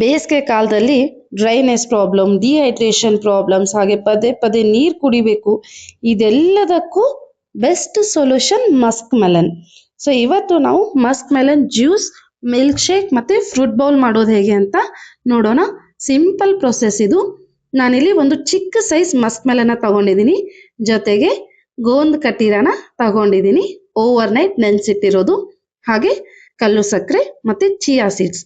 ಬೇಸಿಗೆ ಕಾಲದಲ್ಲಿ dryness problem, dehydration problems, ಹಾಗೆ ಪದೇ ಪದೇ ನೀರು ಕುಡಿಬೇಕು, ಇದೆಲ್ಲದಕ್ಕೂ best solution muskmelon. So ಇವತ್ತು ನಾವು muskmelon juice, milkshake ಮತ್ತು ಫ್ರೂಟ್ ಬೌಲ್ ಮಾಡೋದು ಹೇಗೆ ಅಂತ ನೋಡೋಣ. ಸಿಂಪಲ್ ಪ್ರೊಸೆಸ್ ಇದು. ನಾನಿಲ್ಲಿ ಒಂದು ಚಿಕ್ಕ ಸೈಜ್ ಮಸ್ಕ್ ಮೆಲನ್ನ ತಗೊಂಡಿದ್ದೀನಿ, ಜೊತೆಗೆ ಗೋಂದ್ ಕಟೀರನ ತಗೊಂಡಿದ್ದೀನಿ, ಓವರ್ ನೈಟ್ ನೆನೆಸಿಟ್ಟಿರೋದು, ಹಾಗೆ ಕಲ್ಲು ಸಕ್ಕರೆ ಮತ್ತು ಚಿಯಾ ಸೀಡ್ಸ್.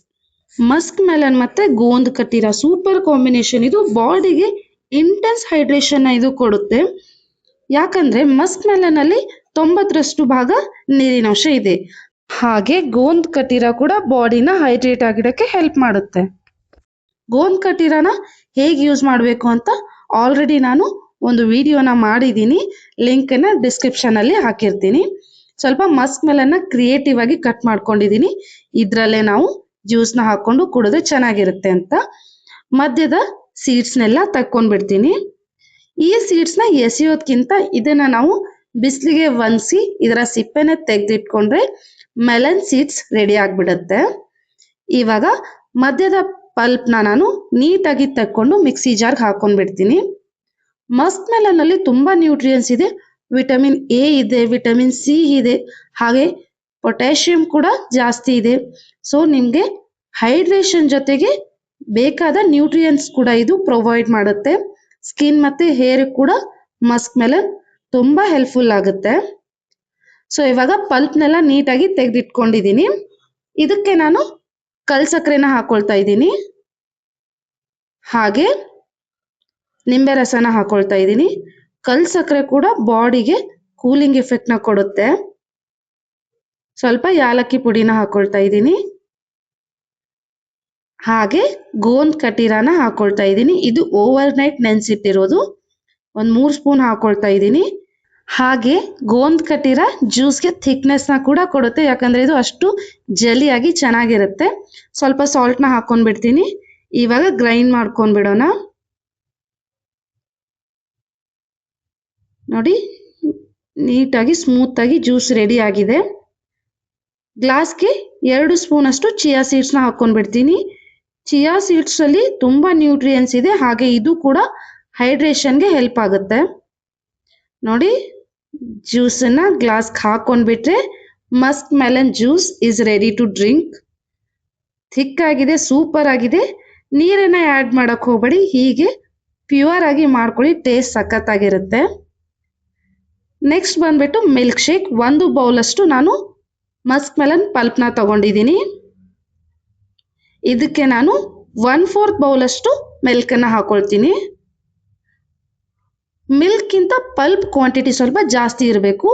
ಮಸ್ಕ್ ಮೆಲನ್ ಮತ್ತೆ ಗೋಂದ್ ಕಟೀರ ಸೂಪರ್ ಕಾಂಬಿನೇಷನ್. ಇದು ಬಾಡಿಗೆ ಇಂಟೆನ್ಸ್ ಹೈಡ್ರೇಷನ್ ಇದು ಕೊಡುತ್ತೆ. ಯಾಕಂದ್ರೆ ಮಸ್ಕ್ ಮೆಲನ್ ಅಲ್ಲಿ 90% ಭಾಗ ನೀರಿನಂಶ ಇದೆ. ಹಾಗೆ ಗೋಂದ್ ಕಟೀರ ಕೂಡ ಬಾಡಿನ ಹೈಡ್ರೇಟ್ ಆಗಿಡಕ್ಕೆ ಹೆಲ್ಪ್ ಮಾಡುತ್ತೆ. ಗೋಂದ್ ಕಟೀರನ ಹೇಗೆ ಯೂಸ್ ಮಾಡಬೇಕು ಅಂತ ಆಲ್ರೆಡಿ ನಾನು ಒಂದು ವಿಡಿಯೋನ ಮಾಡಿದ್ದೀನಿ, ಲಿಂಕನ್ನು ಡಿಸ್ಕ್ರಿಪ್ಷನಲ್ಲಿ ಹಾಕಿರ್ತೀನಿ. ಸ್ವಲ್ಪ ಮಸ್ಕ್ ಮೆಲನ್ನ ಕ್ರಿಯೇಟಿವ್ ಆಗಿ ಕಟ್ ಮಾಡ್ಕೊಂಡಿದ್ದೀನಿ, ಇದರಲ್ಲೇ ನಾವು ಜ್ಯೂಸ್ನ ಹಾಕೊಂಡು ಕುಡಿದ್ರೆ ಚೆನ್ನಾಗಿರುತ್ತೆ ಅಂತ. ಮಧ್ಯದ ಸೀಡ್ಸ್ನೆಲ್ಲ ತಕ್ಕೊಂಡ್ಬಿಡ್ತೀನಿ. ಈ ಸೀಡ್ಸ್ನ ಎಸೆಯೋದ್ಕಿಂತ ಇದನ್ನ ನಾವು ಬಿಸಿಲಿಗೆ ಒಣಗಿಸಿ ಇದರ ಸಿಪ್ಪೆನ ತೆಗೆದಿಟ್ಕೊಂಡ್ರೆ ಮೆಲನ್ ಸೀಡ್ಸ್ ರೆಡಿ ಆಗಿಬಿಡುತ್ತೆ. ಇವಾಗ ಮಧ್ಯದ ಪಲ್ಪ್ನ ನಾನು ನೀಟಾಗಿ ತಕ್ಕೊಂಡು ಮಿಕ್ಸಿ ಜಾರ್ಗೆ ಹಾಕೊಂಡ್ಬಿಡ್ತೀನಿ. ಮಸ್ಕ್ ಮೆಲನ್ನಲ್ಲಿ ತುಂಬ ನ್ಯೂಟ್ರಿಯನ್ಸ್ ಇದೆ. ವಿಟಮಿನ್ ಎ ಇದೆ, ವಿಟಮಿನ್ ಸಿ ಇದೆ, ಹಾಗೆ ಪೊಟ್ಯಾಷಿಯಂ ಕೂಡ ಜಾಸ್ತಿ ಇದೆ. ಸೊ ನಿಮಗೆ ಹೈಡ್ರೇಷನ್ ಜೊತೆಗೆ ಬೇಕಾದ ನ್ಯೂಟ್ರಿಯನ್ಸ್ ಕೂಡ ಇದು ಪ್ರೊವೈಡ್ ಮಾಡುತ್ತೆ. ಸ್ಕಿನ್ ಮತ್ತು ಹೇರ್ ಕೂಡ ಮಸ್ಕ್ ಮೆಲನ್ ತುಂಬ ಹೆಲ್ಪ್ಫುಲ್ ಆಗುತ್ತೆ. ಸೊ ಇವಾಗ ಪಲ್ಪ್ನೆಲ್ಲ ನೀಟಾಗಿ ತೆಗೆದಿಟ್ಕೊಂಡಿದ್ದೀನಿ. ಇದಕ್ಕೆ ನಾನು ಕಲ್ ಸಕ್ಕರೆನ ಹಾಕೊಳ್ತಾ ಇದ್ದೀನಿ, ಹಾಗೆ ನಿಂಬೆ ರಸನ ಹಾಕೊಳ್ತಾ ಇದ್ದೀನಿ. ಕಲ್ ಸಕ್ಕರೆ ಕೂಡ ಬಾಡಿಗೆ ಕೂಲಿಂಗ್ ಎಫೆಕ್ಟ್ನ ಕೊಡುತ್ತೆ. ಸ್ವಲ್ಪ ಯಾಲಕ್ಕಿ ಪುಡಿನ ಹಾಕೊಳ್ತಾ ಇದ್ದೀನಿ, ಹಾಗೆ ಗೋಂದ್ ಕಟೀರನ ಹಾಕೊಳ್ತಾ ಇದ್ದೀನಿ. ಇದು ಓವರ್ ನೈಟ್ ನೆನೆಸಿಟ್ಟಿರೋದು, ಒಂದು 3 ಸ್ಪೂನ್ ಹಾಕೊಳ್ತಾ ಇದ್ದೀನಿ. ಹಾಗೆ ಗೋಂದ್ ಕಟೀರ ಜ್ಯೂಸ್ಗೆ ಥಿಕ್ನೆಸ್ನ ಕೂಡ ಕೊಡುತ್ತೆ, ಯಾಕಂದರೆ ಇದು ಅಷ್ಟು ಜಲಿಯಾಗಿ ಚೆನ್ನಾಗಿರುತ್ತೆ. ಸ್ವಲ್ಪ ಸಾಲ್ಟ್ನ ಹಾಕೊಂಡ್ಬಿಡ್ತೀನಿ. ಇವಾಗ ಗ್ರೈಂಡ್ ಮಾಡ್ಕೊಂಡ್ಬಿಡೋಣ. ನೋಡಿ, ನೀಟಾಗಿ ಸ್ಮೂತಾಗಿ ಜ್ಯೂಸ್ ರೆಡಿ ಆಗಿದೆ. ಗ್ಲಾಸ್ಗೆ 2 ಸ್ಪೂನ್ ಅಷ್ಟು ಚಿಯಾ ಸೀಡ್ಸ್ನ ಹಾಕೊಂಡ್ಬಿಡ್ತೀನಿ. ಚಿಯಾ ಸೀಡ್ಸಲ್ಲಿ ತುಂಬ ನ್ಯೂಟ್ರಿಯನ್ಸ್ ಇದೆ, ಹಾಗೆ ಇದು ಕೂಡ ಹೈಡ್ರೇಷನ್ಗೆ ಹೆಲ್ಪ್ ಆಗುತ್ತೆ. ನೋಡಿ, ಜ್ಯೂಸನ್ನು ಗ್ಲಾಸ್ಗೆ ಹಾಕೊಂಡ್ಬಿಟ್ರೆ muskmelon juice is ready to drink. Thick ಆಗಿದೆ, ಸೂಪರ್ ಆಗಿದೆ. ನೀರನ್ನು ಆ್ಯಡ್ ಮಾಡೋಕ್ಕೆ ಹೋಗಬೇಡಿ, ಹೀಗೆ ಪ್ಯೂರ್ ಆಗಿ ಮಾಡ್ಕೊಳ್ಳಿ, ಟೇಸ್ಟ್ ಸಖತ್ತಾಗಿರುತ್ತೆ. ನೆಕ್ಸ್ಟ್ ಬಂದ್ಬಿಟ್ಟು ಮಿಲ್ಕ್ ಶೇಕ್. 1 ಬೌಲಷ್ಟು ನಾನು ಮಸ್ಕ್ ಮೆಲನ್ ಪಲ್ಪ್ನ ತಗೊಂಡಿದ್ದೀನಿ. ಇದಕ್ಕೆ ನಾನು 1/4 ಬೌಲಷ್ಟು ಮಿಲ್ಕನ್ನು ಹಾಕೊಳ್ತೀನಿ. ಮಿಲ್ಕ್ಗಿಂತ ಪಲ್ಪ್ ಕ್ವಾಂಟಿಟಿ ಸ್ವಲ್ಪ ಜಾಸ್ತಿ ಇರಬೇಕು,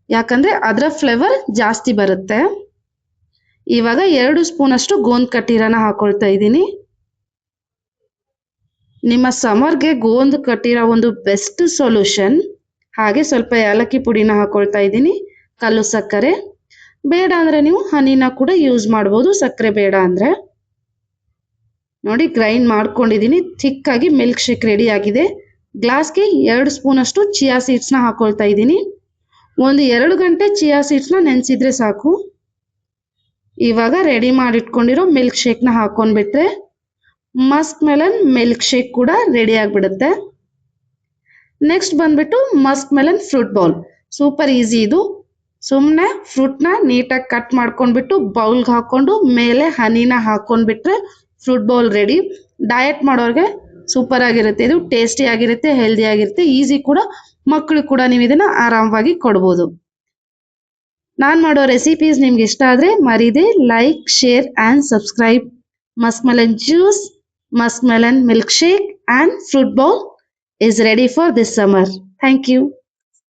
ಯಾಕಂದರೆ ಅದರ ಫ್ಲೇವರ್ ಜಾಸ್ತಿ ಬರುತ್ತೆ. ಇವಾಗ 2 ಸ್ಪೂನಷ್ಟು ಗೋಂದ್ ಕಟೀರನ ಹಾಕೊಳ್ತಾ ಇದ್ದೀನಿ. ನಿಮ್ಮ ಸಮರ್ಗೆ ಗೋಂದ್ ಕಟೀರ ಒಂದು ಬೆಸ್ಟ್ ಸೊಲ್ಯೂಷನ್. ಹಾಗೆ ಸ್ವಲ್ಪ ಏಲಕ್ಕಿ ಪುಡಿನ ಹಾಕೊಳ್ತಾ ಇದ್ದೀನಿ, ಕಲ್ಲು ಸಕ್ಕರೆ. ಬೇಡ ಅಂದರೆ ನೀವು ಹನಿನ ಕೂಡ ಯೂಸ್ ಮಾಡ್ಬೋದು, ಸಕ್ಕರೆ ಬೇಡ ಅಂದರೆ. ನೋಡಿ, ಗ್ರೈಂಡ್ ಮಾಡ್ಕೊಂಡಿದ್ದೀನಿ. ಥಿಕ್ಕಾಗಿ ಮಿಲ್ಕ್ ಶೇಕ್ ರೆಡಿ ಆಗಿದೆ. ಗ್ಲಾಸ್ಗೆ 2 ಸ್ಪೂನಷ್ಟು ಚಿಯಾ ಸೀಡ್ಸ್ನ ಹಾಕೊಳ್ತಾ ಇದ್ದೀನಿ. ಒಂದು 2 ಗಂಟೆ ಚಿಯಾ ಸೀಡ್ಸ್ನ ನೆನೆಸಿದ್ರೆ ಸಾಕು. ಇವಾಗ ರೆಡಿ ಮಾಡಿಟ್ಕೊಂಡಿರೋ ಮಿಲ್ಕ್ ಶೇಕ್ನ ಹಾಕೊಂಡ್ಬಿಟ್ರೆ ಮಸ್ಕ್ ಮೆಲನ್ ಮಿಲ್ಕ್ ಶೇಕ್ ಕೂಡ ರೆಡಿ ಆಗಿಬಿಡುತ್ತೆ. ನೆಕ್ಸ್ಟ್ ಬಂದ್ಬಿಟ್ಟು muskmelon fruit bowl. Super easy ಇದು. ಸುಮ್ಮನೆ ಫ್ರೂಟ್ನ ನೀಟಾಗಿ ಕಟ್ ಮಾಡ್ಕೊಂಡ್ಬಿಟ್ಟು ಬೌಲ್ಗೆ ಹಾಕ್ಕೊಂಡು ಮೇಲೆ ಹನಿನ ಹಾಕ್ಕೊಂಡ್ಬಿಟ್ರೆ ಫ್ರೂಟ್ ಬೌಲ್ ರೆಡಿ. ಡಯಟ್ ಮಾಡೋರಿಗೆ ಸೂಪರ್ ಆಗಿರುತ್ತೆ ಇದು, ಟೇಸ್ಟಿ ಆಗಿರುತ್ತೆ, ಹೆಲ್ದಿ ಆಗಿರುತ್ತೆ, ಈಸಿ ಕೂಡ. ಮಕ್ಕಳಿಗೆ ಕೂಡ ನೀವು ಇದನ್ನು ಆರಾಮವಾಗಿ ಕೊಡ್ಬೋದು. ನಾನು ಮಾಡೋ ರೆಸಿಪೀಸ್ ನಿಮ್ಗೆ ಇಷ್ಟ ಆದರೆ ಮರೀದೆ like, share and subscribe. Muskmelon juice, muskmelon milkshake and fruit bowl is ready for this summer. Thank you.